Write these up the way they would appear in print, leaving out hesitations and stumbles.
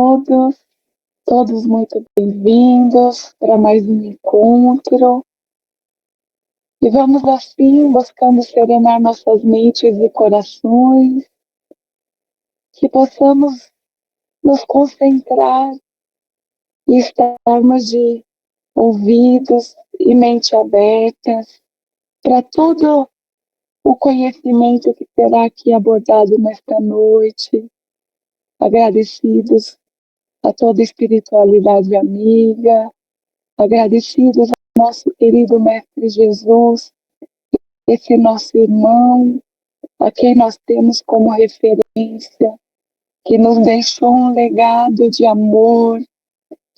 todos, todos muito bem-vindos para mais um encontro. E vamos assim, buscando serenar nossas mentes e corações, que possamos nos concentrar e estarmos de ouvidos e mente abertas para todo o conhecimento que será aqui abordado nesta noite, agradecidos a toda a espiritualidade amiga, agradecidos ao nosso querido Mestre Jesus, esse nosso irmão, a quem nós temos como referência, que nos deixou um legado de amor,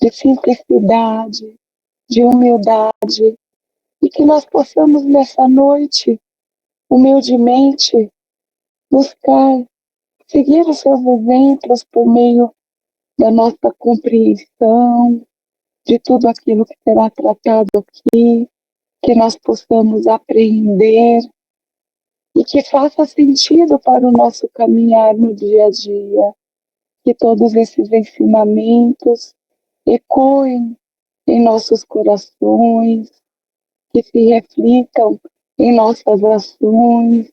de simplicidade, de humildade, e que nós possamos nessa noite, humildemente, buscar seguir os seus exemplos por meio da nossa compreensão de tudo aquilo que será tratado aqui, que nós possamos aprender e que faça sentido para o nosso caminhar no dia a dia, que todos esses ensinamentos ecoem em nossos corações, que se reflitam em nossas ações,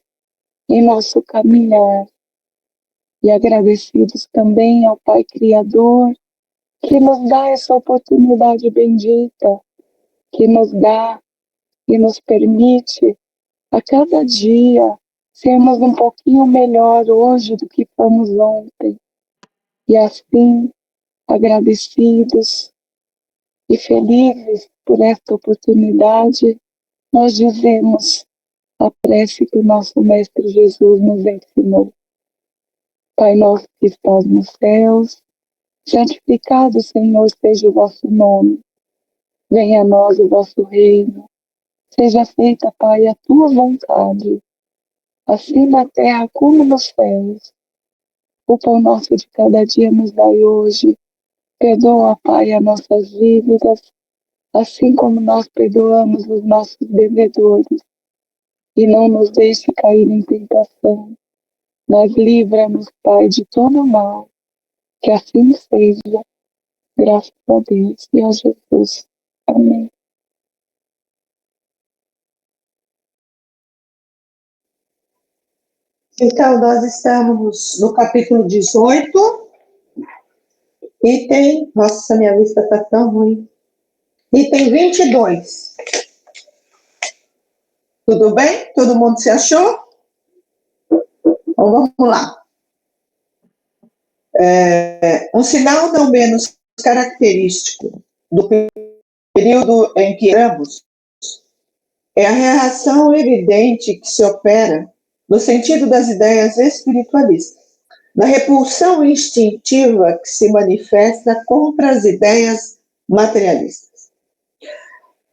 em nosso caminhar. E agradecidos também ao Pai Criador, que nos dá essa oportunidade bendita, que nos dá e nos permite a cada dia sermos um pouquinho melhor hoje do que fomos ontem. E assim, agradecidos e felizes por esta oportunidade, nós dizemos a prece que o nosso Mestre Jesus nos ensinou. Pai nosso que estás nos céus, santificado, Senhor, seja o vosso nome. Venha a nós o vosso reino. Seja feita, Pai, a tua vontade, assim na terra como nos céus. O pão nosso de cada dia nos dai hoje. Perdoa, Pai, as nossas dívidas, assim como nós perdoamos os nossos devedores. E não nos deixe cair em tentação, mas livra-nos, Pai, de todo mal. Que assim seja. Graças a Deus e a Jesus. Amém. Então, nós estamos no capítulo 18, item... Nossa, minha vista está tão ruim. Item 22. Tudo bem? Todo mundo se achou? Então, vamos lá. Um sinal não menos característico do período em que estamos é a reação evidente que se opera no sentido das ideias espiritualistas, na repulsão instintiva que se manifesta contra as ideias materialistas.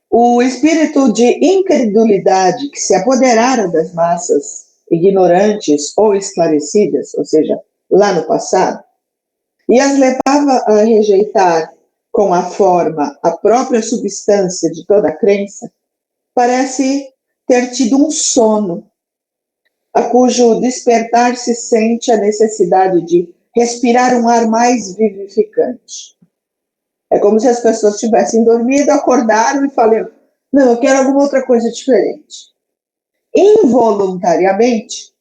O espírito de incredulidade que se apoderara das massas ignorantes ou esclarecidas, ou seja, lá no passado, e as levava a rejeitar com a forma a própria substância de toda a crença, parece ter tido um sono, a cujo despertar se sente a necessidade de respirar um ar mais vivificante. É como se as pessoas tivessem dormido, acordaram e falaram: não, eu quero alguma outra coisa diferente. Involuntariamente,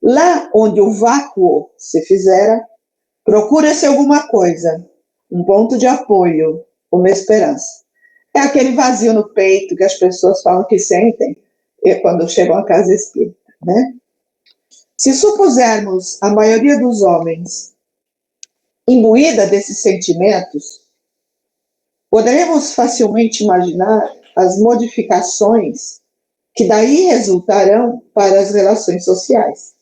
lá onde o vácuo se fizera, procura-se alguma coisa, um ponto de apoio, uma esperança. É aquele vazio no peito que as pessoas falam que sentem quando chegam à casa espírita, né? Se supusermos a maioria dos homens imbuída desses sentimentos, poderemos facilmente imaginar as modificações que daí resultarão para as relações sociais.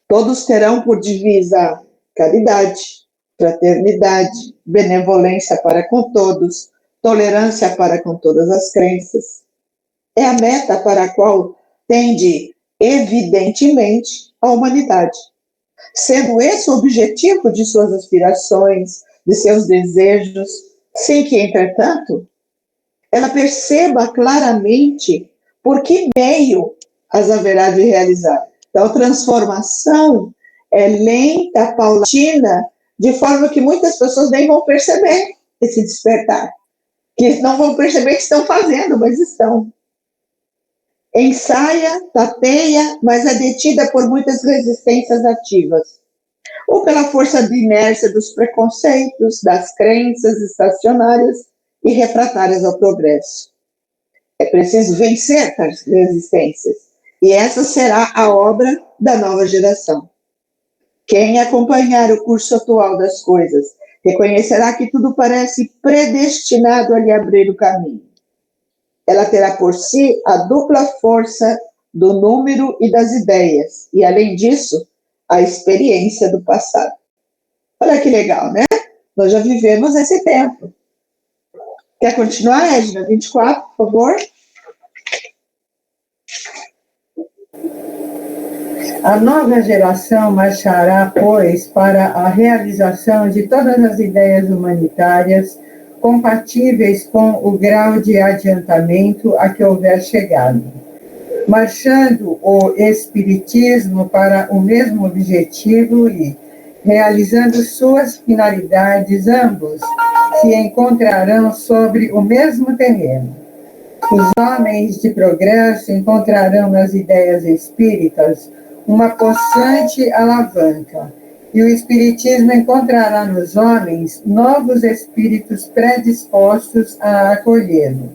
Todos terão por divisa caridade, fraternidade, benevolência para com todos, tolerância para com todas as crenças. É a meta para a qual tende, evidentemente, a humanidade, sendo esse o objetivo de suas aspirações, de seus desejos, sem que, entretanto, ela perceba claramente por que meio as haverá de realizar. Então, a transformação é lenta, paulatina, de forma que muitas pessoas nem vão perceber esse despertar, que não vão perceber que estão fazendo, mas estão. Ensaia, tateia, mas é detida por muitas resistências ativas, ou pela força de inércia dos preconceitos, das crenças estacionárias e refratárias ao progresso. É preciso vencer as resistências, e essa será a obra da nova geração. Quem acompanhar o curso atual das coisas reconhecerá que tudo parece predestinado a lhe abrir o caminho. Ela terá por si a dupla força do número e das ideias, e, além disso, a experiência do passado. Olha que legal, né? Nós já vivemos esse tempo. Quer continuar, Edna? 24, por favor. A nova geração marchará, pois, para a realização de todas as ideias humanitárias compatíveis com o grau de adiantamento a que houver chegado, marchando o espiritismo para o mesmo objetivo e, realizando suas finalidades, ambos se encontrarão sobre o mesmo terreno. Os homens de progresso encontrarão nas ideias espíritas uma possante alavanca, e o espiritismo encontrará nos homens novos espíritos predispostos a acolhê-lo.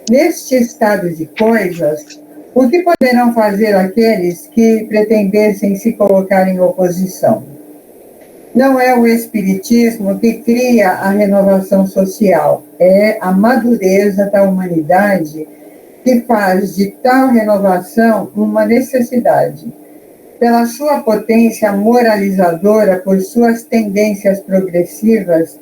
Neste estado de coisas, o que poderão fazer aqueles que pretendessem se colocar em oposição? Não é o espiritismo que cria a renovação social, é a madureza da humanidade que faz de tal renovação uma necessidade. Pela sua potência moralizadora, por suas tendências progressivas,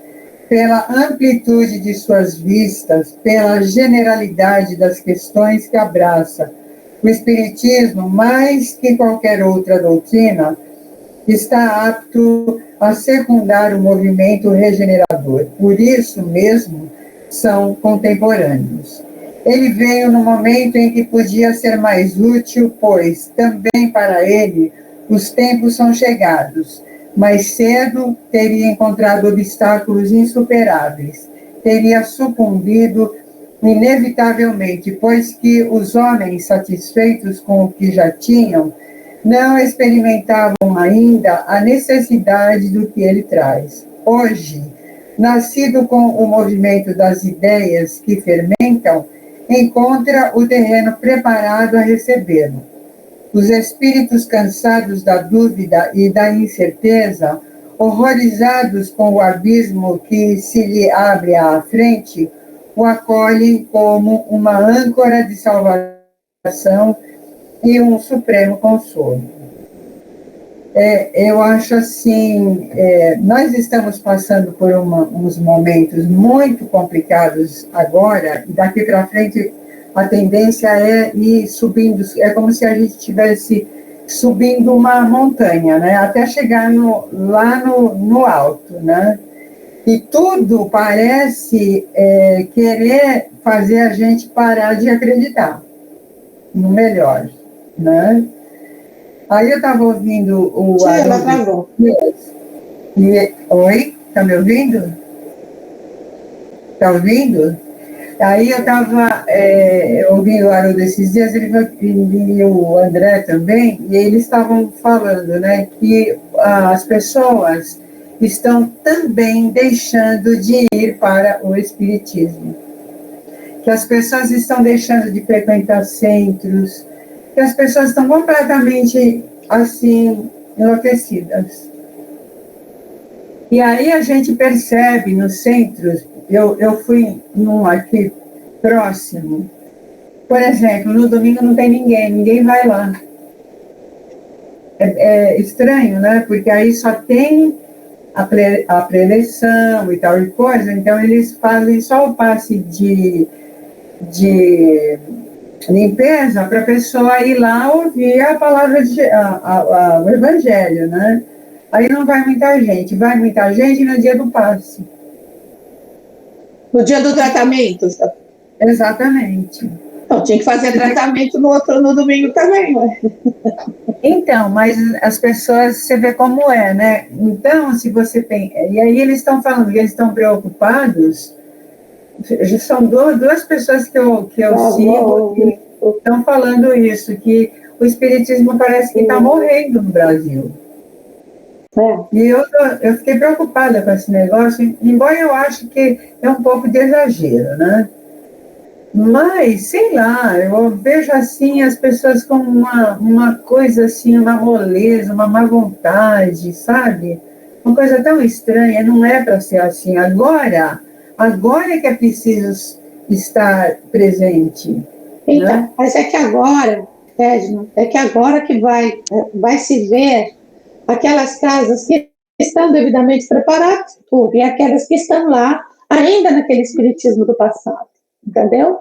pela amplitude de suas vistas, pela generalidade das questões que abraça, o Espiritismo, mais que qualquer outra doutrina, está apto a secundar o movimento regenerador. Por isso mesmo, são contemporâneos. Ele veio no momento em que podia ser mais útil, pois também para ele os tempos são chegados. Mais cedo teria encontrado obstáculos insuperáveis, teria sucumbido inevitavelmente, pois que os homens satisfeitos com o que já tinham não experimentavam ainda a necessidade do que ele traz. Hoje, nascido com o movimento das ideias que fermentam, encontra o terreno preparado a recebê-lo. Os espíritos cansados da dúvida e da incerteza, horrorizados com o abismo que se lhe abre à frente, o acolhem como uma âncora de salvação e um supremo consolo. Eu acho assim, nós estamos passando por uns momentos muito complicados agora, e daqui para frente a tendência é ir subindo, é como se a gente estivesse subindo uma montanha, né, até chegar lá no alto, né, e tudo parece querer fazer a gente parar de acreditar no melhor, né. Aí eu estava ouvindo o Haroldo. Oi? Está me ouvindo? Está ouvindo? Aí eu estava ouvindo o Haroldo esses dias, e o André também, e eles estavam falando, né, que as pessoas estão também deixando de ir para o espiritismo. Que as pessoas estão deixando de frequentar centros, que as pessoas estão completamente, assim, enlouquecidas. E aí a gente percebe nos centros, eu fui num aqui próximo, por exemplo, no domingo não tem ninguém vai lá. É estranho, né? Porque aí só tem a preleção e tal e coisa, então eles fazem só o passe de limpeza para a pessoa ir lá ouvir a palavra, o evangelho, né? Aí não vai muita gente, vai muita gente no dia do passe. No dia do tratamento? Exatamente. Então, tinha que fazer tratamento no domingo também, né? Então, mas as pessoas, você vê como é, né? Então, se você tem... E aí eles estão falando que eles estão preocupados. São duas pessoas que eu sigo que estão falando isso, que o espiritismo parece que está morrendo no Brasil. E eu fiquei preocupada com esse negócio, embora eu acho que é um pouco de exagero, né? Mas, sei lá, eu vejo assim as pessoas com uma coisa assim, uma moleza, uma má vontade, sabe? Uma coisa tão estranha, não é para ser assim. Agora é que é preciso estar presente. Então, Né? mas é que agora, Edna, é que agora que vai se ver aquelas casas que estão devidamente preparadas, tudo, e aquelas que estão lá ainda naquele espiritismo do passado, entendeu?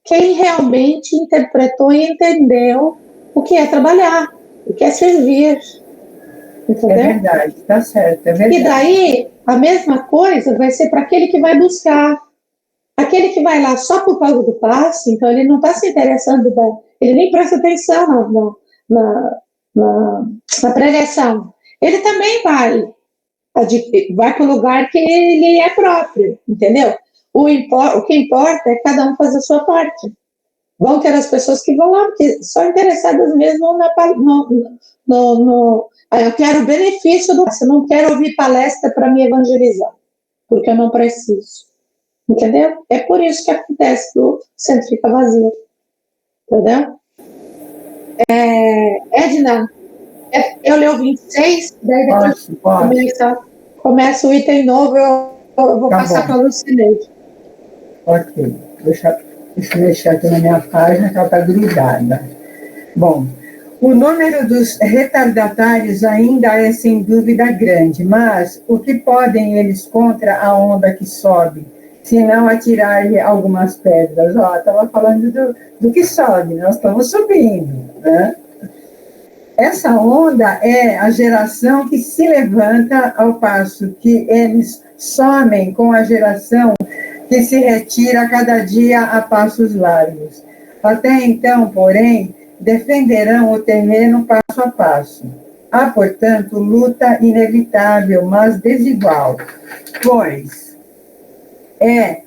Quem realmente interpretou e entendeu o que é trabalhar, o que é servir, entendeu? É verdade, tá certo, é verdade. E daí, a mesma coisa vai ser para aquele que vai buscar. Aquele que vai lá só por causa do passe, então ele não está se interessando, ele nem presta atenção na pregação. Ele também vai para o lugar que ele é próprio, entendeu? O que importa é cada um fazer a sua parte. Vão ter as pessoas que vão lá, porque são interessadas mesmo eu quero o benefício do passe, eu não quero ouvir palestra para me evangelizar, porque eu não preciso. Entendeu? É por isso que acontece que o centro fica vazio. Entendeu? Edna, eu leio 26, daí depois começa o item novo, eu vou passar para a Lucineide. Ok. Deixa eu mexer aqui na minha página, que ela está grudada. Bom, o número dos retardatários ainda é sem dúvida grande, mas o que podem eles contra a onda que sobe? Se não atirar-lhe algumas pedras. Estava falando do que sobe, nós estamos subindo. Né? Essa onda é a geração que se levanta ao passo que eles somem com a geração que se retira a cada dia a passos largos. Até então, porém, defenderão o terreno passo a passo. Há, portanto, luta inevitável, mas desigual, pois é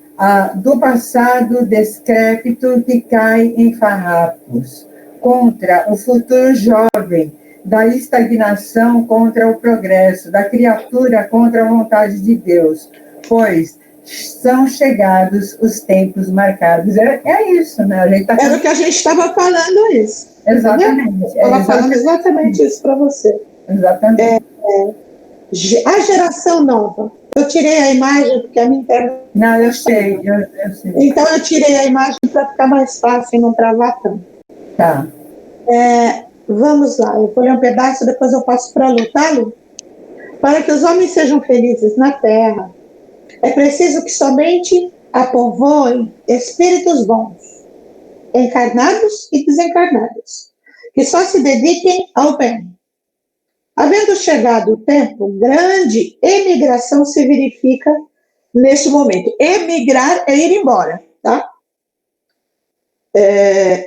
do passado descrépito que cai em farrapos, contra o futuro jovem, da estagnação contra o progresso, da criatura contra a vontade de Deus, pois são chegados os tempos marcados. É isso, né? Era o que a gente estava falando isso. Exatamente. Estava falando exatamente isso para você. Exatamente. A geração nova. Eu tirei a imagem porque a minha internet... Não, eu sei. Então eu tirei a imagem para ficar mais fácil e não travar tanto. Tá. Vamos lá, eu vou ler um pedaço, depois eu passo para a Lu, tá, Lu? Para que os homens sejam felizes na terra, é preciso que somente a povoem espíritos bons, encarnados e desencarnados, que só se dediquem ao bem. Havendo chegado o tempo, grande emigração se verifica neste momento. Emigrar é ir embora, tá?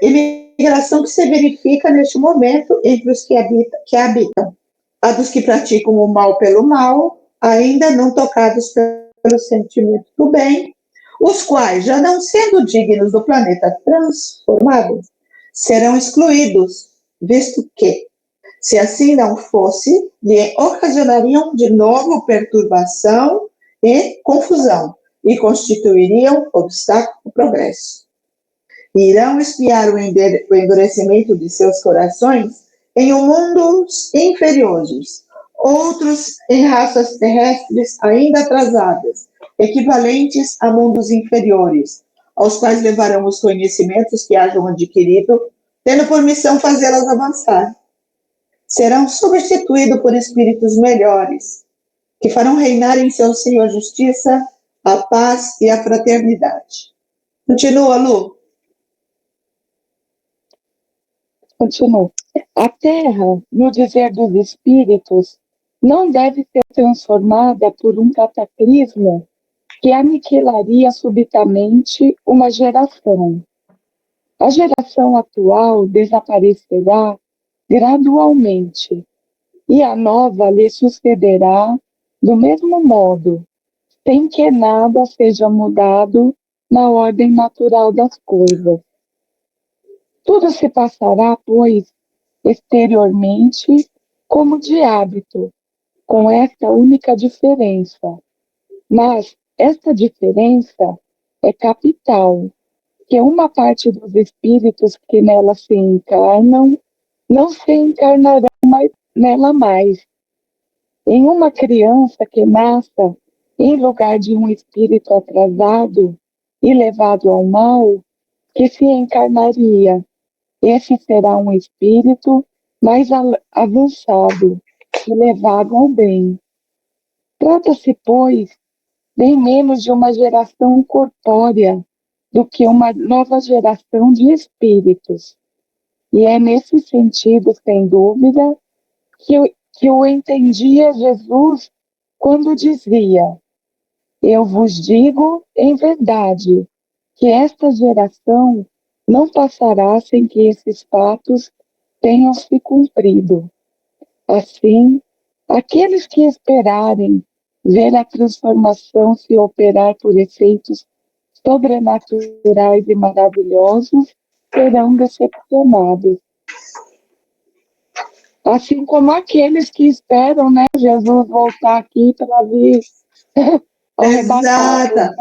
Emigração que se verifica neste momento entre os que habitam, a dos que praticam o mal pelo mal, ainda não tocados pelo sentimento do bem, os quais, já não sendo dignos do planeta transformado, serão excluídos, visto que, se assim não fosse, lhe ocasionariam de novo perturbação e confusão, e constituiriam obstáculo ao progresso. Irão espiar o endurecimento de seus corações em mundos inferiores, outros em raças terrestres ainda atrasadas, equivalentes a mundos inferiores, aos quais levarão os conhecimentos que hajam adquirido, tendo por missão fazê-las avançar. Serão substituídos por espíritos melhores, que farão reinar em seu seio a justiça, a paz e a fraternidade. Continua, Lu. Continuo. A Terra, no dizer dos espíritos, não deve ser transformada por um cataclismo que aniquilaria subitamente uma geração. A geração atual desaparecerá gradualmente e a nova lhe sucederá do mesmo modo, sem que nada seja mudado na ordem natural das coisas. Tudo se passará, pois, exteriormente, como de hábito, com esta única diferença. Mas esta diferença é capital, que uma parte dos espíritos que nela se encarnam não se encarnarão nela mais. Em uma criança que nasça em lugar de um espírito atrasado e levado ao mal, que se encarnaria, esse será um espírito mais avançado e levado ao bem. Trata-se, pois, bem menos de uma geração corpórea do que uma nova geração de espíritos. E é nesse sentido, sem dúvida, que o entendia Jesus quando dizia: Eu vos digo em verdade que esta geração não passará sem que esses fatos tenham se cumprido. Assim, aqueles que esperarem ver a transformação se operar por efeitos sobrenaturais e maravilhosos serão decepcionados. Assim como aqueles que esperam, né, Jesus voltar aqui para vir arrebatar. Exata.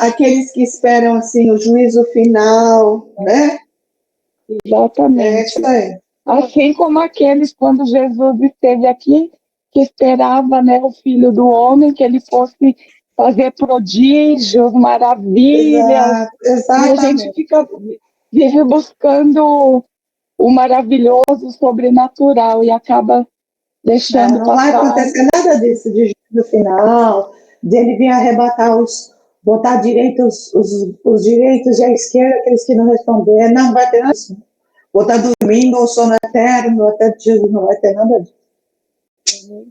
Aqueles que esperam assim o juízo final, né? Exatamente. É isso aí. Assim como aqueles, quando Jesus esteve aqui, que esperava, né, o Filho do Homem, que ele fosse fazer prodígios, maravilhas. E a gente vive buscando o maravilhoso, sobrenatural, e acaba deixando Não vai passar. acontecer nada disso de juízo final, de ele vir arrebatar botar direito os direitos e a esquerda, aqueles que não responderam. Não vai ter nada disso. Botar dormindo ou sono eterno, até Jesus, não vai ter nada disso.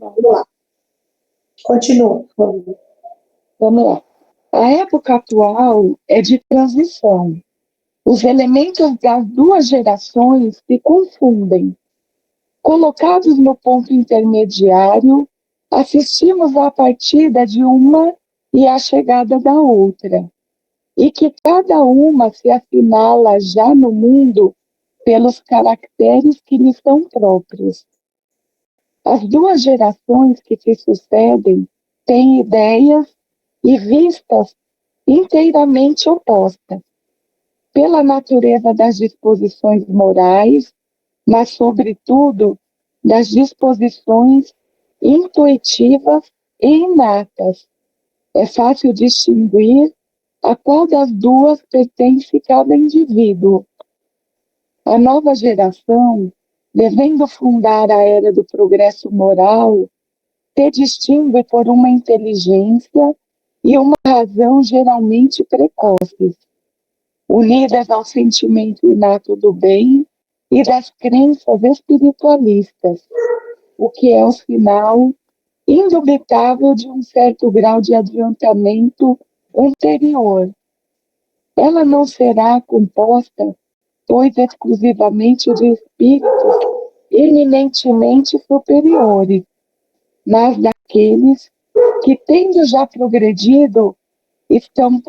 Vamos lá. Continua, por favor. Vamos lá. A época atual é de transição. Os elementos das duas gerações se confundem. Colocados no ponto intermediário, assistimos à partida de uma e à chegada da outra, e que cada uma se assinala já no mundo pelos caracteres que lhe são próprios. As duas gerações que se sucedem têm ideias e vistas inteiramente opostas, pela natureza das disposições morais, mas, sobretudo, das disposições intuitivas e inatas. É fácil distinguir a qual das duas pertence cada indivíduo. A nova geração, devendo fundar a era do progresso moral, se distingue por uma inteligência e uma razão geralmente precoces, unidas ao sentimento inato do bem e das crenças espiritualistas, o que é o sinal indubitável de um certo grau de adiantamento anterior. Ela não será composta, pois, exclusivamente de espíritos eminentemente superiores, mas daqueles que, tendo já progredido, estão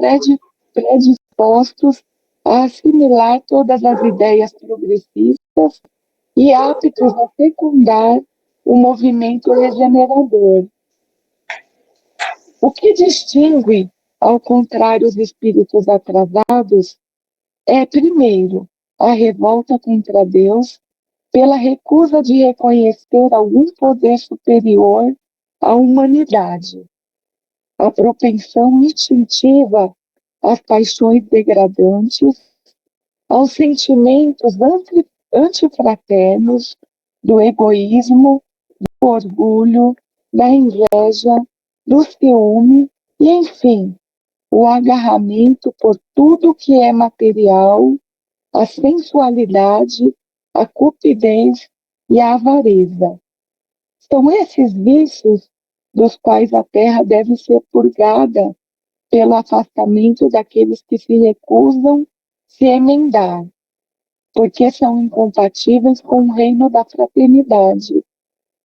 predispostos a assimilar todas as ideias progressistas e aptos a fecundar o movimento regenerador. O que distingue, ao contrário, os espíritos atrasados é, primeiro, a revolta contra Deus pela recusa de reconhecer algum poder superior à humanidade, a propensão instintiva às paixões degradantes, aos sentimentos antifraternos, do egoísmo, do orgulho, da inveja, do ciúme e, enfim, o agarramento por tudo que é material, a sensualidade, a cupidez e a avareza. São esses vícios dos quais a terra deve ser purgada pelo afastamento daqueles que se recusam se emendar, porque são incompatíveis com o reino da fraternidade,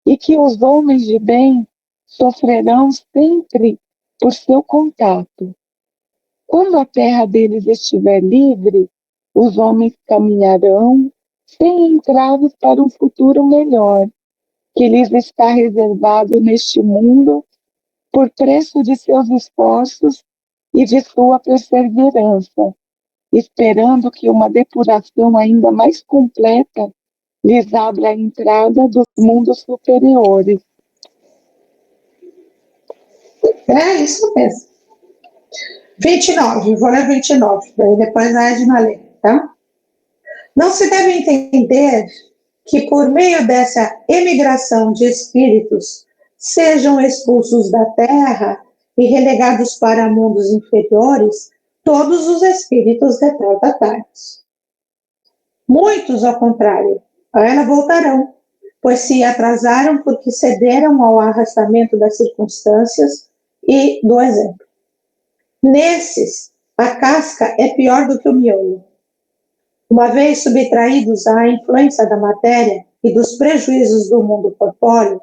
e que os homens de bem sofrerão sempre por seu contato. Quando a terra deles estiver livre, os homens caminharão sem entraves para um futuro melhor, que lhes está reservado neste mundo por preço de seus esforços e de sua perseverança, esperando que uma depuração ainda mais completa lhes abra a entrada dos mundos superiores. É isso mesmo. 29, vou ler 29, daí depois a Edna lê, tá? Não se deve entender que por meio dessa emigração de espíritos sejam expulsos da Terra e relegados para mundos inferiores todos os espíritos retardatários. Muitos, ao contrário, a ela voltarão, pois se atrasaram porque cederam ao arrastamento das circunstâncias e do exemplo. Nesses, a casca é pior do que o miolo. Uma vez subtraídos à influência da matéria e dos prejuízos do mundo corpóreo,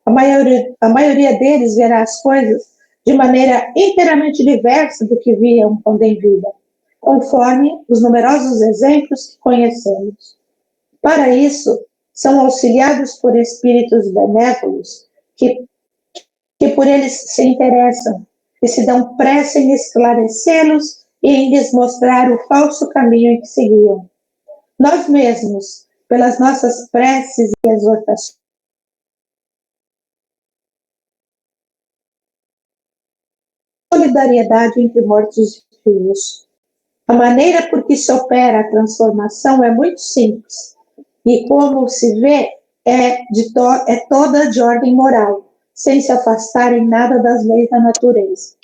a maioria deles verá as coisas de maneira inteiramente diversa do que viam quando em vida, conforme os numerosos exemplos que conhecemos. Para isso, são auxiliados por espíritos benévolos que por eles se interessam e se dão pressa em esclarecê-los e em lhes mostrar o falso caminho em que seguiam. Nós mesmos, pelas nossas preces e exortações, solidariedade entre mortos e vivos. A maneira por que se opera a transformação é muito simples e, como se vê, é toda de ordem moral, sem se afastar em nada das leis da natureza.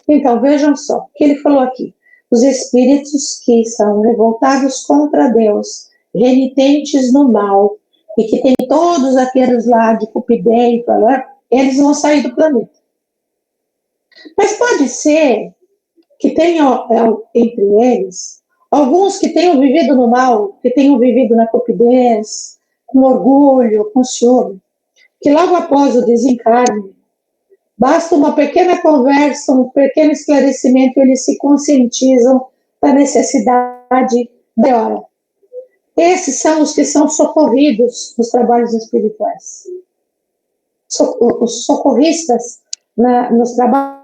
Então, vejam só, o que ele falou aqui. Os espíritos que são revoltados contra Deus, renitentes no mal, e que tem todos aqueles lá de cupidez, eles vão sair do planeta. Mas pode ser que tenha entre eles alguns que tenham vivido no mal, que tenham vivido na cupidez, com orgulho, com ciúme, que logo após o desencarne, basta uma pequena conversa, um pequeno esclarecimento, eles se conscientizam da necessidade maior. Esses são os que são socorridos nos trabalhos espirituais. Os socorristas nos trabalhos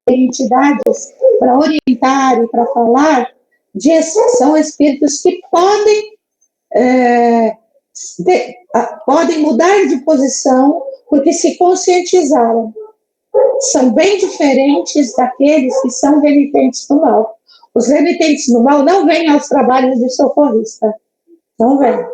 de entidades para orientar e para falar disso, são espíritos que podem mudar de posição porque se conscientizaram. São bem diferentes daqueles que são renitentes do mal. Os renitentes do mal não vêm aos trabalhos de socorrista. Não vêm.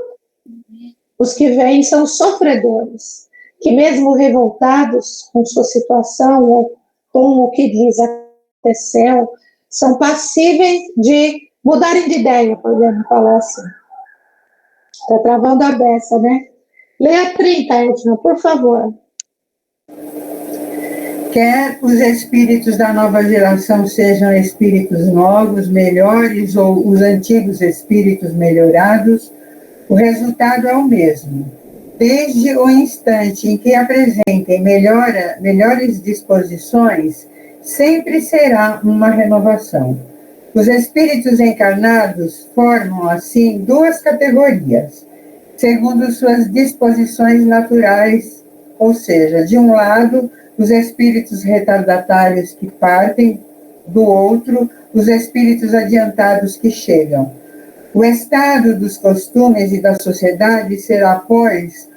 Os que vêm são sofredores, que mesmo revoltados com sua situação ou com o que lhes aconteceu, são passíveis de mudarem de ideia, podemos falar assim. Está travando a beça, né? Leia 30, Edna, por favor. Quer os espíritos da nova geração sejam espíritos novos, melhores, ou os antigos espíritos melhorados, o resultado é o mesmo. Desde o instante em que apresentem melhores disposições, sempre será uma renovação. Os espíritos encarnados formam, assim, duas categorias, segundo suas disposições naturais, ou seja, de um lado, os espíritos retardatários que partem, do outro, os espíritos adiantados que chegam. O estado dos costumes e da sociedade será, pois,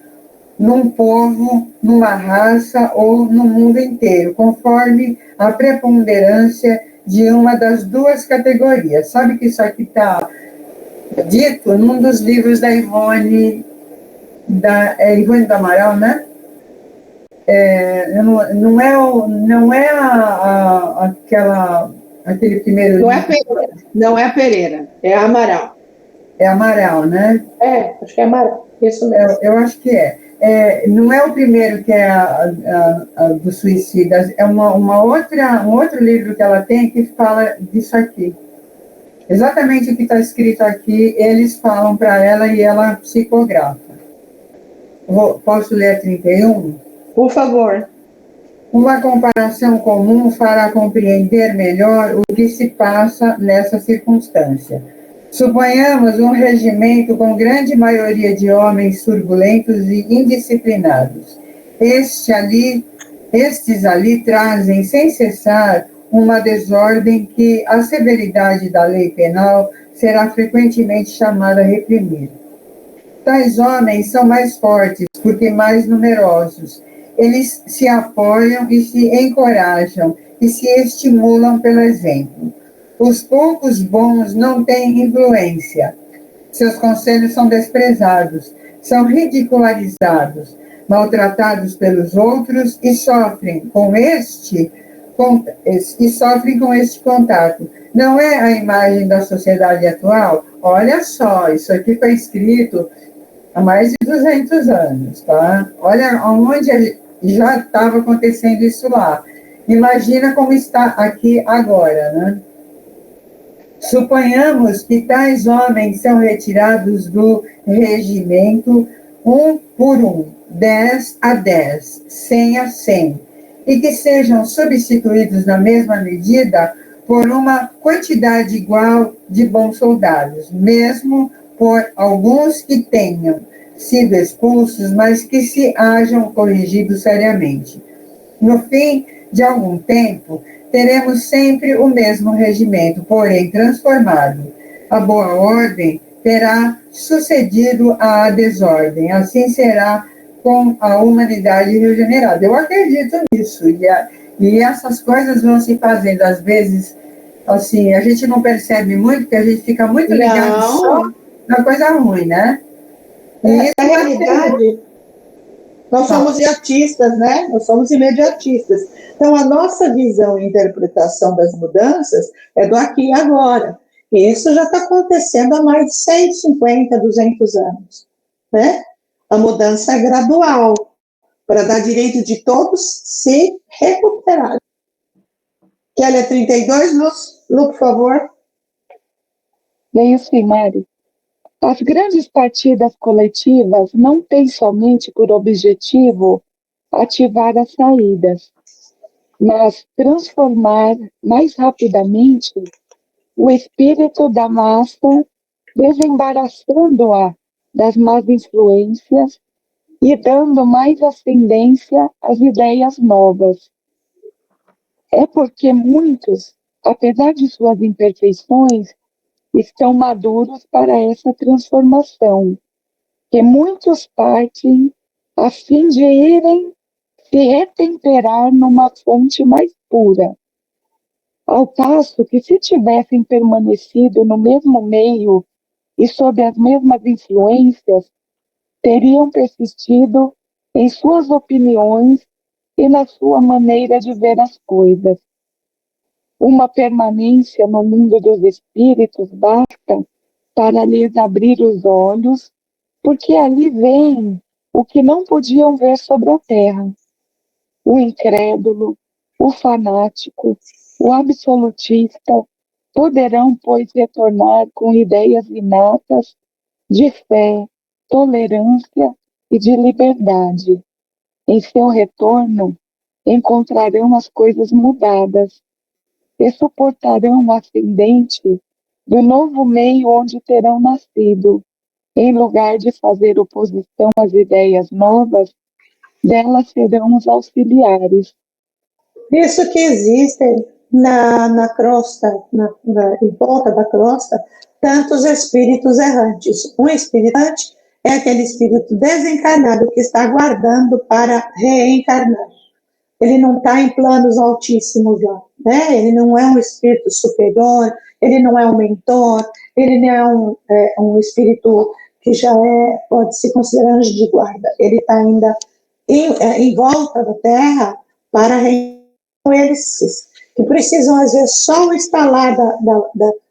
num povo, numa raça ou no mundo inteiro, conforme a preponderância de uma das duas categorias. Sabe que isso aqui está dito num dos livros da Ivone do Amaral, né? Não é aquele primeiro... Não é Pereira, é Amaral. É Amaral, né? Acho que é Amaral, isso mesmo. Eu acho que é. Não é o primeiro que é a dos suicidas, é um outro livro que ela tem que fala disso aqui. Exatamente o que está escrito aqui, eles falam para ela e ela psicografa. Posso ler a 31? Por favor. Uma comparação comum fará compreender melhor o que se passa nessa circunstância. Suponhamos um regimento com grande maioria de homens turbulentos e indisciplinados. Estes ali trazem sem cessar uma desordem que a severidade da lei penal será frequentemente chamada a reprimir. Tais homens são mais fortes porque mais numerosos. Eles se apoiam e se encorajam e se estimulam pelo exemplo. Os poucos bons não têm influência. Seus conselhos são desprezados, são ridicularizados, maltratados pelos outros e sofrem com este contato. Não é a imagem da sociedade atual? Olha só, isso aqui foi escrito há mais de 200 anos, tá? Olha onde já estava acontecendo isso lá. Imagina como está aqui agora, né? Suponhamos que tais homens são retirados do regimento um por um, 10 a 10, 100 a 100, e que sejam substituídos na mesma medida por uma quantidade igual de bons soldados, mesmo por alguns que tenham sido expulsos, mas que se hajam corrigido seriamente. No fim de algum tempo, teremos sempre o mesmo regimento, porém transformado. A boa ordem terá sucedido à desordem. Assim será com a humanidade regenerada. Eu acredito nisso. E essas coisas vão se fazendo, às vezes, assim, a gente não percebe muito, porque a gente fica muito ligado só na coisa ruim, né? Na realidade, nós somos imediatistas, né? Nós somos imediatistas. Então, a nossa visão e interpretação das mudanças é do aqui e agora. E isso já está acontecendo há mais de 150, 200 anos, né? A mudança é gradual, para dar direito de todos se recuperarem. Kélia 32, Lu, por favor. Leio sim, Mari. As grandes partidas coletivas não têm somente por objetivo ativar as saídas, mas transformar mais rapidamente o espírito da massa, desembaraçando-a das más influências e dando mais ascendência às ideias novas. É porque muitos, apesar de suas imperfeições, estão maduros para essa transformação, que muitos partem a fim de irem se retemperar numa fonte mais pura, ao passo que se tivessem permanecido no mesmo meio e sob as mesmas influências, teriam persistido em suas opiniões e na sua maneira de ver as coisas. Uma permanência no mundo dos espíritos basta para lhes abrir os olhos, porque ali vem o que não podiam ver sobre a terra. O incrédulo, o fanático, o absolutista poderão, pois, retornar com ideias inatas de fé, tolerância e de liberdade. Em seu retorno, encontrarão as coisas mudadas e suportarão o ascendente do novo meio onde terão nascido. Em lugar de fazer oposição às ideias novas, delas serão os auxiliares. Isso que existe na crosta, em volta da crosta, tantos espíritos errantes. Um espírito errante é aquele espírito desencarnado que está aguardando para reencarnar. Ele não está em planos altíssimos lá, né? Ele não é um espírito superior, ele não é um mentor, ele não é um espírito que já pode se considerar anjo de guarda. Ele está ainda em volta da Terra para reencarnar. Eles que precisam, às vezes, só o estalar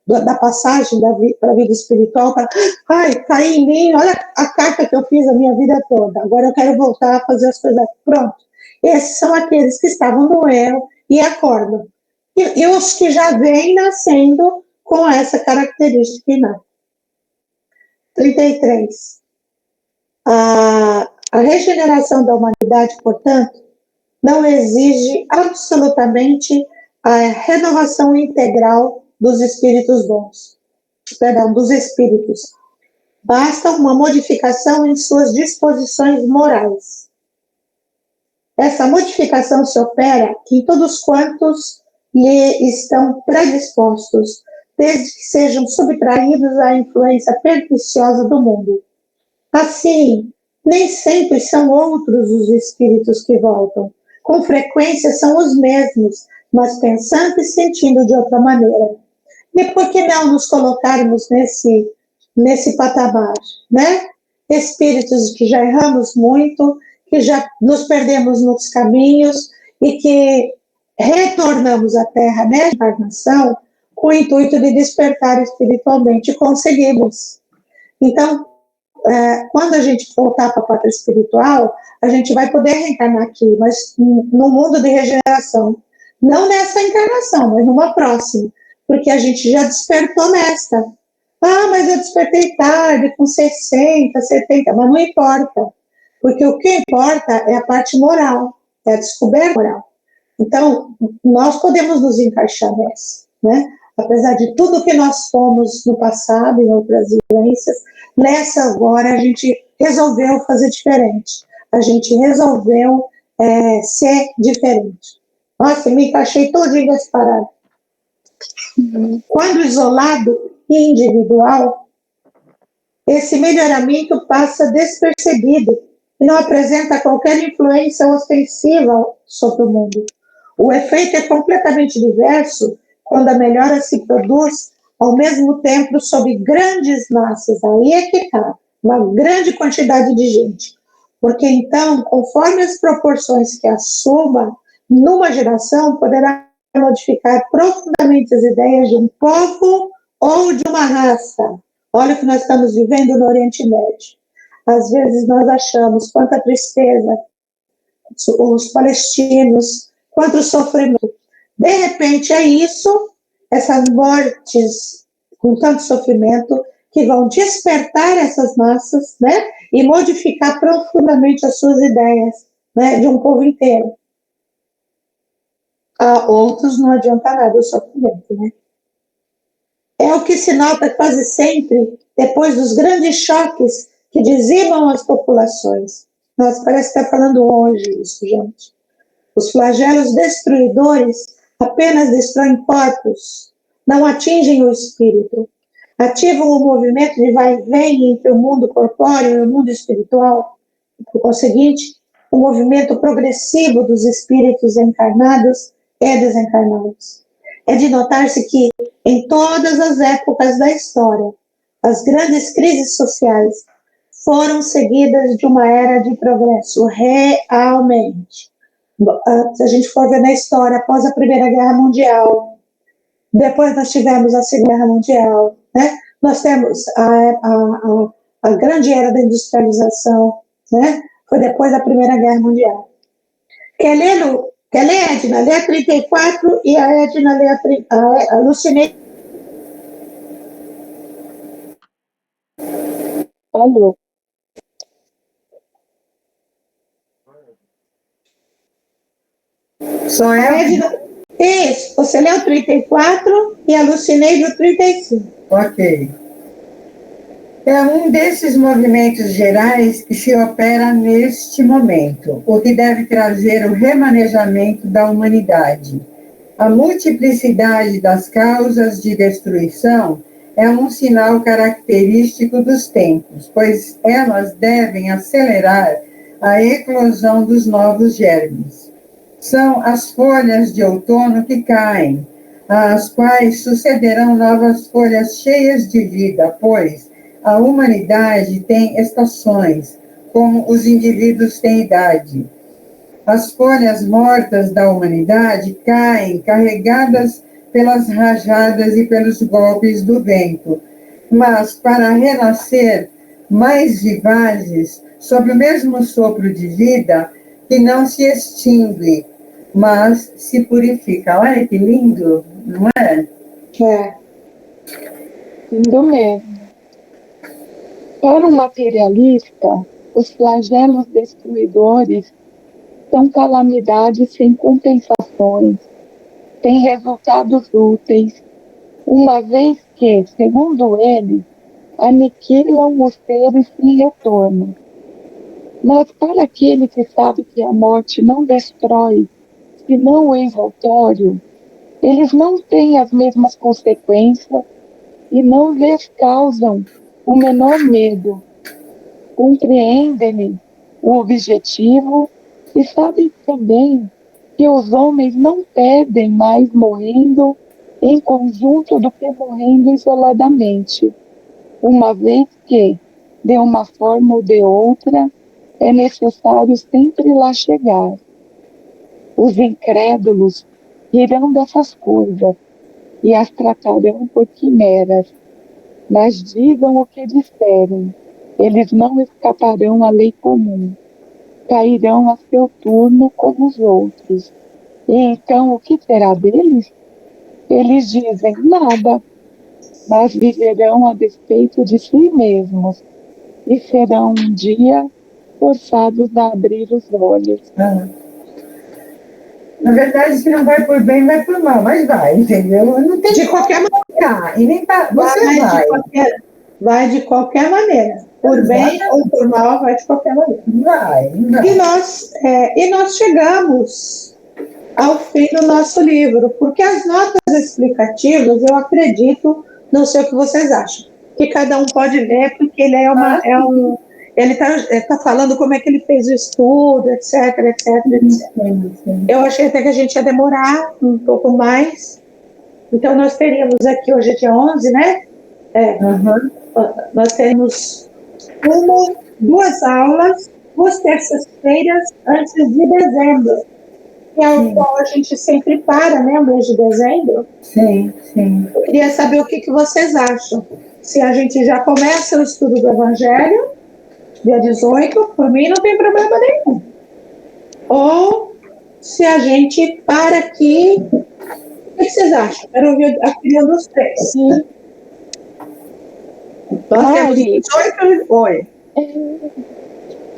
da passagem para a vida espiritual, para, ai, caí em mim, olha a carta que eu fiz a minha vida toda, agora eu quero voltar a fazer as coisas, pronto. Esses são aqueles que estavam no erro e acordam. E os que já vêm nascendo com essa característica inata. 33. A regeneração da humanidade, portanto, não exige absolutamente a renovação integral dos espíritos bons, dos espíritos. Basta uma modificação em suas disposições morais. Essa modificação se opera em todos quantos lhe estão predispostos, desde que sejam subtraídos à influência perniciosa do mundo. Assim, nem sempre são outros os espíritos que voltam. Com frequência são os mesmos, mas pensando e sentindo de outra maneira. E por que não nos colocarmos nesse patamar, né? Espíritos que já erramos muito, que já nos perdemos nos caminhos e que retornamos à Terra nessa encarnação com o intuito de despertar espiritualmente e conseguimos. Então, quando a gente voltar para a pátria espiritual, a gente vai poder reencarnar aqui, mas no mundo de regeneração. Não nessa encarnação, mas numa próxima, porque a gente já despertou nesta. Ah, mas eu despertei tarde, com 60, 70, mas não importa, porque o que importa é a parte moral, é a descoberta moral. Então, nós podemos nos encaixar nessa, né? Apesar de tudo que nós fomos no passado, em outras vivências, nessa agora a gente resolveu fazer diferente. A gente resolveu ser diferente. Nossa, me encaixei todinho nessa parada. Quando isolado e individual, esse melhoramento passa despercebido e não apresenta qualquer influência ostensiva sobre o mundo. O efeito é completamente diverso quando a melhora se produz ao mesmo tempo sobre grandes massas. Aí é que está, uma grande quantidade de gente. Porque então, conforme as proporções que assuma, numa geração poderá modificar profundamente as ideias de um povo ou de uma raça. Olha o que nós estamos vivendo no Oriente Médio. Às vezes nós achamos quanta tristeza, os palestinos, quanto sofrimento. De repente é isso, essas mortes com tanto sofrimento, que vão despertar essas massas, né, e modificar profundamente as suas ideias, né, de um povo inteiro. A outros não adianta nada o sofrimento, né? É o que se nota quase sempre depois dos grandes choques que dizimam as populações. Nossa, parece que está falando hoje isso, gente. Os flagelos destruidores apenas destroem corpos, não atingem o espírito. Ativam o movimento de vai e vem entre o mundo corpóreo e o mundo espiritual. Por conseguinte, o movimento progressivo dos espíritos encarnados e desencarnados. É de notar-se que, em todas as épocas da história, as grandes crises sociais foram seguidas de uma era de progresso, realmente. Se a gente for ver na história, após a Primeira Guerra Mundial, depois nós tivemos a Segunda Guerra Mundial, né? Nós temos a grande era da industrialização, né? Foi depois da Primeira Guerra Mundial. Quer ler, Edna? Lê a 34 e a Edna lê a Lucinei. Alô. Só A Edna, isso, você lê o 34 e a Lucineide o 35. Ok. É um desses movimentos gerais que se opera neste momento, o que deve trazer o remanejamento da humanidade. A multiplicidade das causas de destruição é um sinal característico dos tempos, pois elas devem acelerar a eclosão dos novos germes. São as folhas de outono que caem, às quais sucederão novas folhas cheias de vida, pois a humanidade tem estações, como os indivíduos têm idade. As folhas mortas da humanidade caem carregadas pelas rajadas e pelos golpes do vento, mas para renascer mais vivazes sob o mesmo sopro de vida que não se extingue, mas se purifica. Olha que lindo, não é? É. Lindo mesmo. Para o materialista, os flagelos destruidores são calamidades sem compensações, sem resultados úteis, uma vez que, segundo ele, aniquilam os seres sem retorno. Mas para aquele que sabe que a morte não destrói, senão o envoltório, eles não têm as mesmas consequências e não lhes causam o menor medo. Compreendem o objetivo e sabem também que os homens não perdem mais morrendo em conjunto do que morrendo isoladamente, uma vez que, de uma forma ou de outra, é necessário sempre lá chegar. Os incrédulos rirão dessas coisas e as tratarão por quimeras, mas digam o que disserem, eles não escaparão à lei comum, cairão a seu turno como os outros. E então o que será deles? Eles dizem nada, mas viverão a despeito de si mesmos e serão um dia forçados a abrir os olhos. Na verdade, se não vai por bem, vai por mal, mas vai, entendeu? Não tem De qualquer maneira. E nem você vai. Vai de qualquer maneira. Por bem ou por mal, vai de qualquer maneira. Vai. E nós chegamos ao fim do nosso livro, porque as notas explicativas, eu acredito, não sei o que vocês acham, que cada um pode ler, porque ele ele está falando como é que ele fez o estudo, etc, etc, etc. Eu achei até que a gente ia demorar um pouco mais. Então, nós teríamos aqui, hoje é dia 11, né? Nós temos duas aulas, 2 terças-feiras antes de dezembro, que é o qual a gente sempre para, né? O mês de dezembro. Sim. Eu queria saber o que vocês acham. Se a gente já começa o estudo do Evangelho, dia 18, por mim não tem problema nenhum. Ou se a gente para aqui. O que vocês acham? Quero ouvir a opinião dos 3. Nós temos 18. Oi.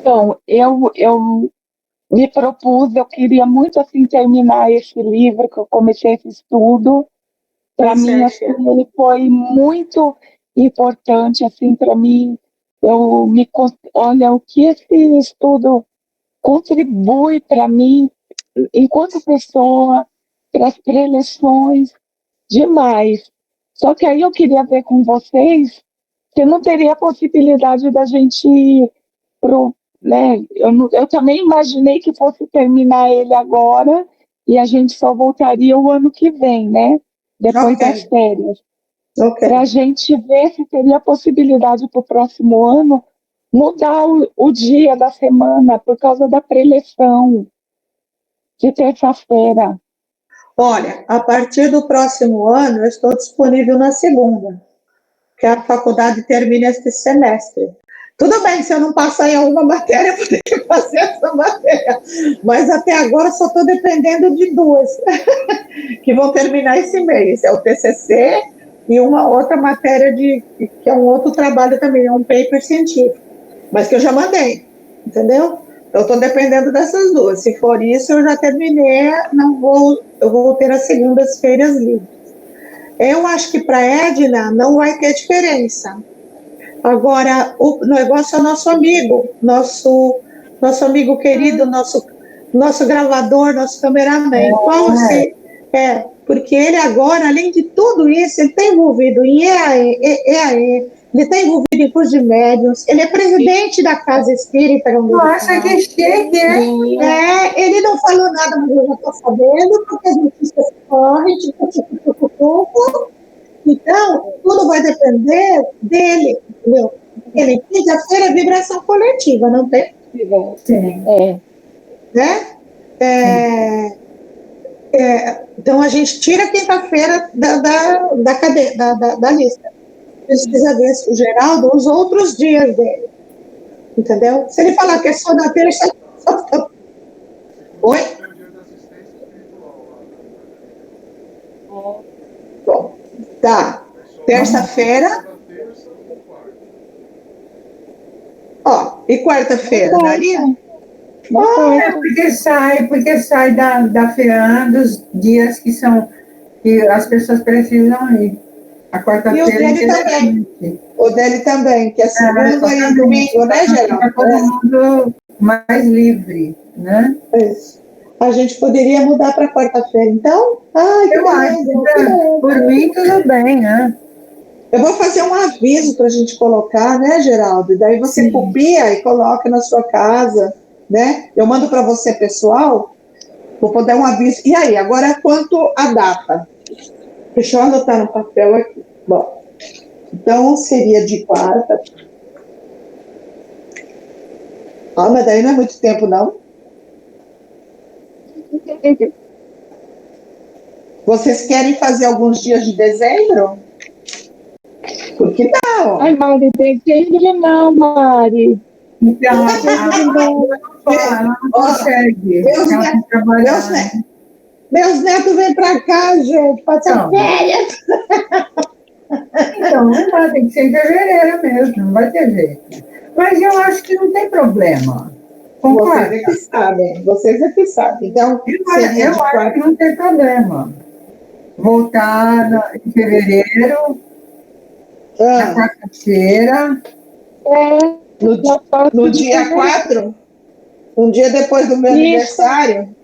Então, eu me propus, eu queria muito assim terminar esse livro, que eu comecei esse estudo. Para mim, assim, ele foi muito importante, assim, para mim. Olha, o que esse estudo contribui para mim, enquanto pessoa, para as preleções, demais. Só que aí eu queria ver com vocês se não teria a possibilidade da gente ir pro, né? Eu também imaginei que fosse terminar ele agora e a gente só voltaria o ano que vem, né? Depois das férias. Para a gente ver se teria a possibilidade para o próximo ano mudar o dia da semana por causa da preleção de terça-feira. Olha, a partir do próximo ano eu estou disponível na segunda, que a faculdade termina este semestre. Tudo bem, se eu não passar em alguma matéria, eu vou ter que fazer essa matéria. Mas até agora só estou dependendo de 2, que vão terminar esse mês. É o TCC e uma outra matéria, que é um outro trabalho também, é um paper científico. Mas que eu já mandei, entendeu? Eu estou dependendo dessas 2. Se for isso, eu já terminei, eu vou ter as segundas-feiras livres. Eu acho que para a Edna não vai ter diferença. Agora, o negócio é o nosso amigo, nosso amigo querido, nosso gravador, nosso cameraman. Porque ele agora, além de tudo isso, ele está envolvido em EAE, ele está envolvido em curso de médiuns, ele é presidente da Casa Espírita. Nossa, que chique, hein? Ele não falou nada, mas eu já estou sabendo, porque as notícias correm, Então, tudo vai depender dele, entendeu? Ele entende a feira vibração coletiva, não tem? Sim. Né? Então, a gente tira quinta-feira da lista. Precisa ver o Geraldo os outros dias dele. Entendeu? Se ele falar que é só na terça. Oi? Bom, tá. Terça-feira. Ó, e quarta-feira, daria? Porque sai da FEAM dos dias que as pessoas precisam ir. A E o quarta-feira dele também. O dele também, que é segunda e domingo, né, Geraldo? Para todo mundo mais livre, né? Isso. A gente poderia mudar para quarta-feira, então? Ai, que Eu acho que por mim tudo bem, né? Eu vou fazer um aviso para a gente colocar, né, Geraldo? E daí você copia e coloca na sua casa, né? Eu mando para você pessoal, vou poder um aviso. E aí, agora quanto à data? Deixa eu anotar no papel aqui. Bom, então seria de quarta. Ah, mas daí não é muito tempo, não? Vocês querem fazer alguns dias de dezembro? Por que não? Ai, Mari, dezembro não, Mari. Então, ela não consegue. Meus netos vêm para cá, gente, passar férias. Então, não vai, tem que ser em fevereiro mesmo, não vai ter jeito. Mas eu acho que não tem problema. Concorda? Vocês é que sabem. Então, eu acho que não tem problema. Voltar em fevereiro, na quarta-feira. No dia 4? Um dia depois do meu aniversário?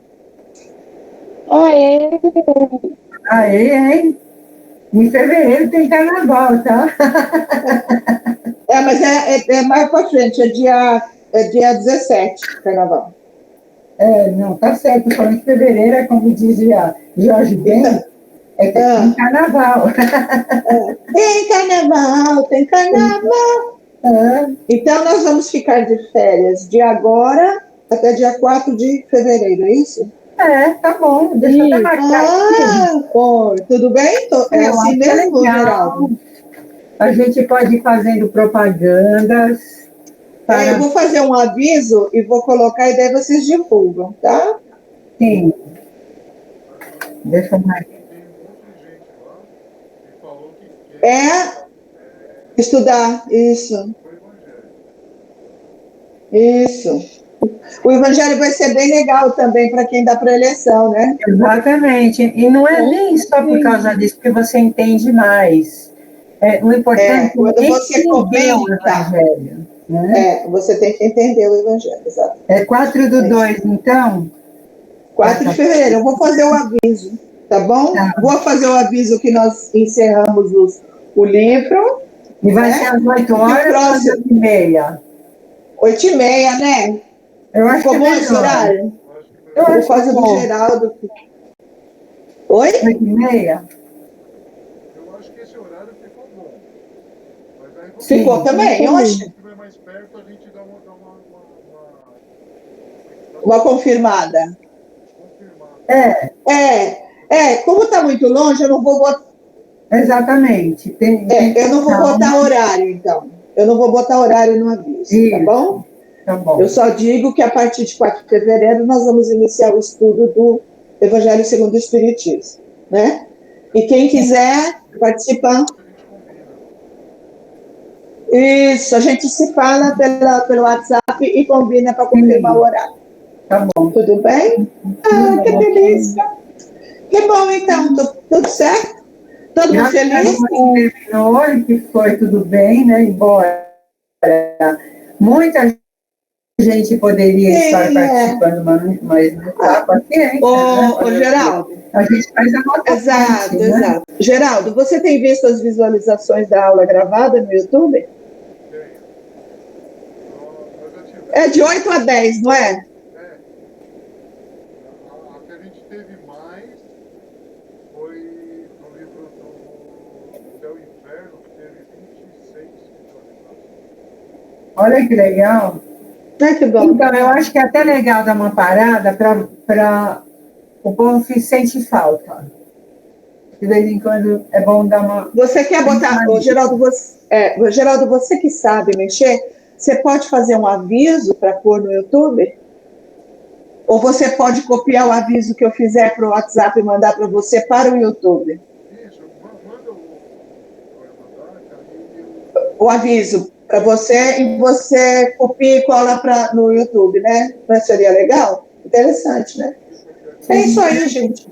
Aí, hein? Em fevereiro tem carnaval, tá? Mas é mais para frente, é dia 17, carnaval. Não, tá certo. Falando que fevereiro é como dizia Jorge Ben, tem carnaval. Tem carnaval, tem carnaval. Então, nós vamos ficar de férias de agora até dia 4 de fevereiro, é isso? Tá bom. Deixa eu marcar. Tudo bem? É assim mesmo, Geraldo? A gente pode ir fazendo propagandas. Eu vou fazer um aviso e vou colocar e daí vocês divulgam, tá? Sim. Deixa eu marcar. Estudar, isso. Isso. O evangelho vai ser bem legal também para quem dá para eleição, né? Exatamente. E não é nem só por causa disso que você entende mais. O importante quando você comenta o evangelho. Né? Você tem que entender o evangelho, exato. É 4/2, então? 4 de fevereiro. Eu vou fazer o aviso, tá bom? Tá. Vou fazer o aviso que nós encerramos o livro. E vai ser às 8 horas ou 8h30? 8h30, né? Eu acho que é melhor. Esse horário? Eu acho por causa do Geraldo. Oi? 8h30? Eu acho que esse horário ficou bom. Mas aí ficou também, eu acho. Se estiver mais perto, a gente dá uma confirmada. Como está muito longe, eu não vou botar. Exatamente. Eu não vou botar horário, então. Eu não vou botar horário no aviso, tá bom? Tá bom. Eu só digo que a partir de 4 de fevereiro nós vamos iniciar o estudo do Evangelho segundo o Espiritismo, né? E quem quiser participar... Isso, a gente se fala pelo WhatsApp e combina para confirmar o horário. Tá bom. Tudo bem? Que delícia. Que bom, então. Tudo certo? Todo mundo feliz? Terminou e que foi tudo bem, né? Embora muita gente poderia estar participando, mas não está paciente. Ô, Geraldo. A gente faz a nota. Exato. Geraldo, você tem visto as visualizações da aula gravada no YouTube? É de 8 a 10, não é? A que a gente teve mais foi no livro do Céu e Inferno, que teve 26 visualizações. Olha que legal. Que bom. Então, eu acho que é até legal dar uma parada para o povo sente falta. De vez em quando é bom dar uma... Você quer botar, Geraldo, você que sabe mexer, você pode fazer um aviso para pôr no YouTube? Ou você pode copiar o aviso que eu fizer para o WhatsApp e mandar para você para o YouTube? Isso, manda O aviso para você e você copia e cola no YouTube, né? Não seria legal? Interessante, né? É isso aí, gente.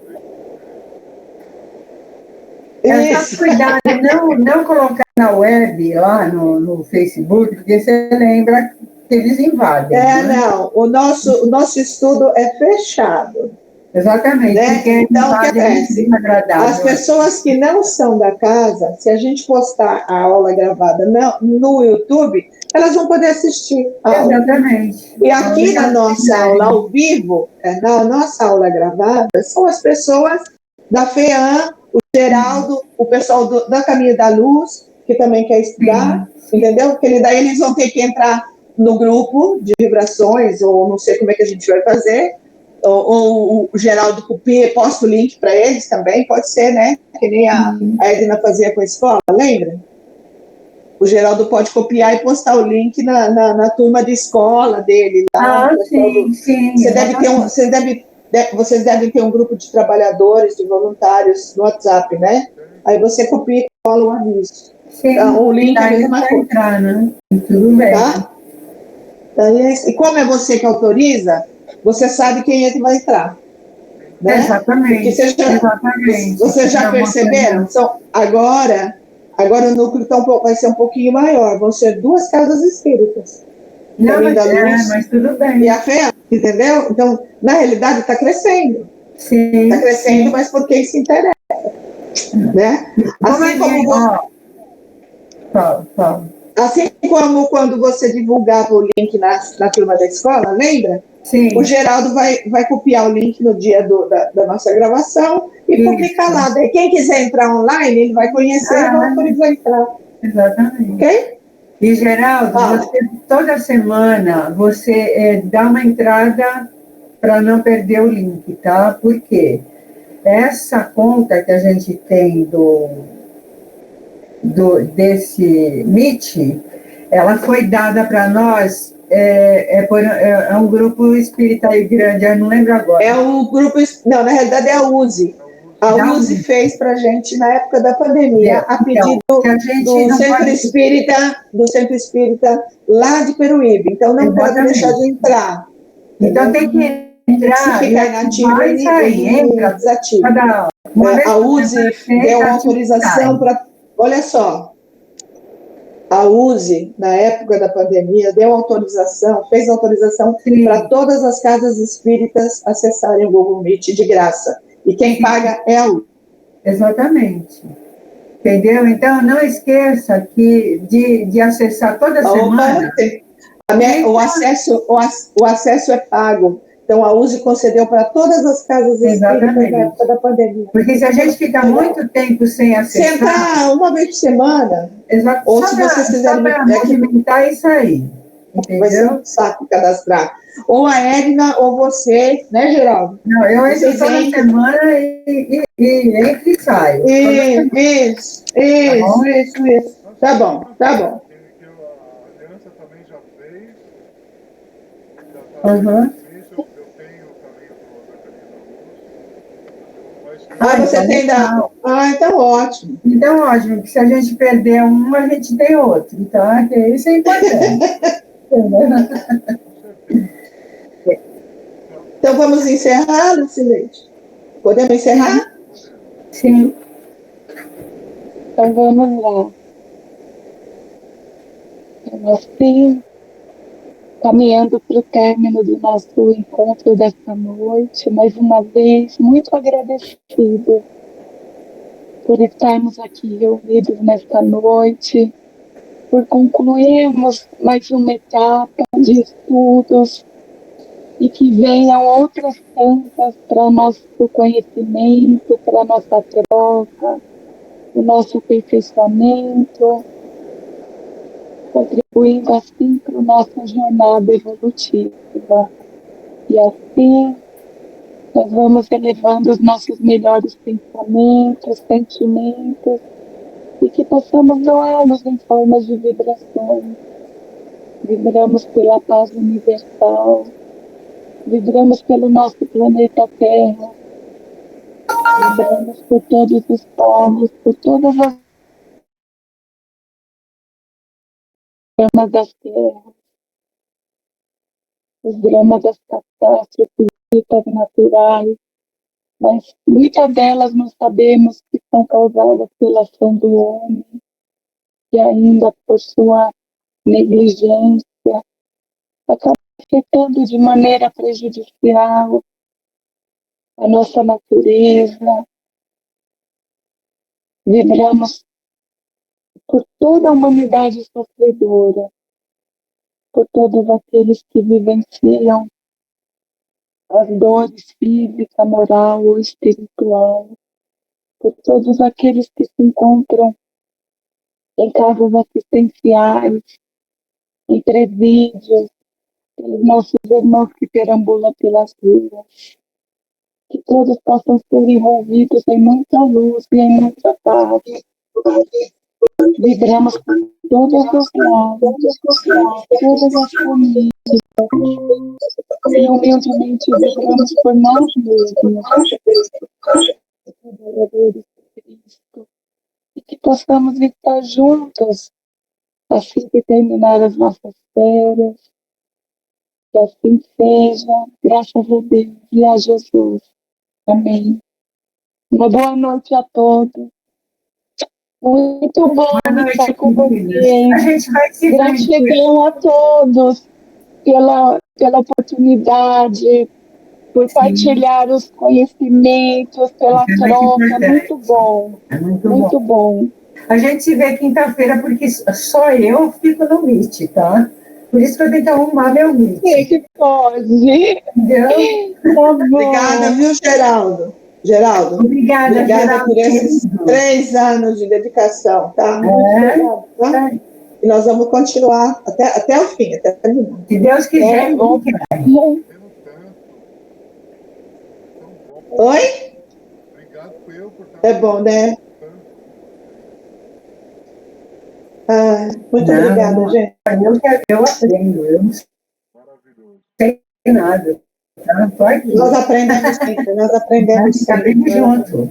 É só cuidar de não colocar na web, lá no Facebook, porque você lembra que eles invadem. Não. O nosso estudo é fechado. Exatamente. Né? Então, o que acontece? As Né? pessoas que não são da casa, se a gente postar a aula gravada no YouTube, elas vão poder assistir a aula. Exatamente. E aqui na nossa aula ao vivo, na nossa aula gravada, são as pessoas da FEAM, o Geraldo, o pessoal da Caminho da Luz, que também quer estudar, entendeu? Porque daí eles vão ter que entrar no grupo de vibrações, ou não sei como é que a gente vai fazer, ou o Geraldo copia, posta o link para eles também, pode ser, né? Que nem a Edna fazia com a escola, lembra? O Geraldo pode copiar e postar o link na turma de escola dele. Lá, sim. Vocês devem ter um grupo de trabalhadores, de voluntários no WhatsApp, né? Aí você copia e cola o aviso. Sim, então, o link é a mesma coisa. Entrar, né? Tudo bem. Tá? E como é você que autoriza, você sabe quem é que vai entrar. Né? Exatamente. Vocês já perceberam? Então, agora o núcleo vai ser um pouquinho maior. Vão ser 2 casas espíritas. Não, mas tudo bem. E a fé, entendeu? Então, na realidade, está crescendo. Sim. Está crescendo, mas por quem se interessa. Né? Assim como quando você divulgava o link na turma da escola, lembra? Sim. O Geraldo vai copiar o link no dia da nossa gravação e publicar lá. Daí quem quiser entrar online, ele vai conhecer e vai entrar. Exatamente. Ok? E, Geraldo, toda semana você dá uma entrada para não perder o link, tá? Por quê? Essa conta que a gente tem desse Meet, ela foi dada para nós, é um grupo espírita aí grande, eu não lembro agora. É um grupo, não, na realidade é a USE. A USE fez para a gente, na época da pandemia, a pedido do Centro Espírita lá de Peruíbe. Então, não pode deixar de entrar. Então, tem que entrar. Se ficar inativo, ele desativa. A USE deu autorização para... Olha só, a USE, na época da pandemia, fez autorização para todas as casas espíritas acessarem o Google Meet de graça. E quem paga é a USE. Exatamente. Entendeu? Então, não esqueça de acessar toda semana. O acesso é pago. Então, a USE concedeu para todas as casas espíritas na época da pandemia. Porque se a gente fica muito tempo sem acessar... Sentar uma vez por semana. Ou se vocês quiserem... movimentar isso aí. Entendeu? Vai ser um saco cadastrar. Ou a Edna, ou você, né, Geraldo? Não, eu entro toda semana e entro e saio. Isso. Tá bom. A aliança também já fez. Uhum. Eu tenho também da Caminho da Luz. Você tem da... então ótimo. Então ótimo, porque se a gente perder um, a gente tem outro. Então, isso é importante. Então vamos encerrar, Lucilete? Podemos encerrar? Sim. Então vamos lá. Então, assim, caminhando para o término do nosso encontro desta noite, mais uma vez, muito agradecido por estarmos aqui reunidos nesta noite, por concluirmos mais uma etapa de estudos e que venham outras tantas para o nosso conhecimento, para a nossa troca, o nosso aperfeiçoamento, contribuindo assim para a nossa jornada evolutiva. E assim, Nós vamos elevando os nossos melhores pensamentos, sentimentos, e que possamos doá-los em formas de vibrações. Vibramos pela paz universal, vibramos pelo nosso planeta Terra, vibramos por todos os povos, por todas as formas das terras, os dramas das catástrofes naturais, mas muitas delas nós sabemos que são causadas pela ação do homem, que ainda por sua negligência acaba afetando de maneira prejudicial a nossa natureza. Vibramos por toda a humanidade sofredora, por todos aqueles que vivenciam as dores física, moral ou espiritual, por todos aqueles que se encontram em casas assistenciais, em presídios, pelos nossos irmãos que perambulam pelas ruas, que todos possam ser envolvidos em muita luz e em muita paz. Vibramos por todos os lados, todas as famílias, e humildemente vibramos por nós mesmos, adoradores de Cristo, e que possamos estar juntos assim que terminar as nossas férias, que assim seja, graças a Deus e a Jesus. Amém. Uma boa noite a todos. Muito bom estar com vocês. A gente vai se Gratidão a todos pela oportunidade, por partilhar os conhecimentos, pela troca. Muito bom. É muito Muito bom. A gente se vê quinta-feira, porque só eu fico no Meet, tá? Por isso que eu tenho que arrumar meu Meet. Sei que pode. Entendeu? Tá bom. Obrigada, viu, Geraldo? Geraldo, Obrigada obrigada por esses querido. 3 anos de dedicação, tá? Muito obrigada, tá? E nós vamos continuar até o fim, até terminar. Se Deus quiser, bom. Pelo tanto. Tão bom. Oi? Obrigado eu por estar É bom, né? Ah, muito Não, obrigada, gente. eu aprendo, eu não maravilhoso. sei nada. Tá? Tô aqui. Nós aprendemos sempre, nós aprendemos Nós aprendemos sempre. junto.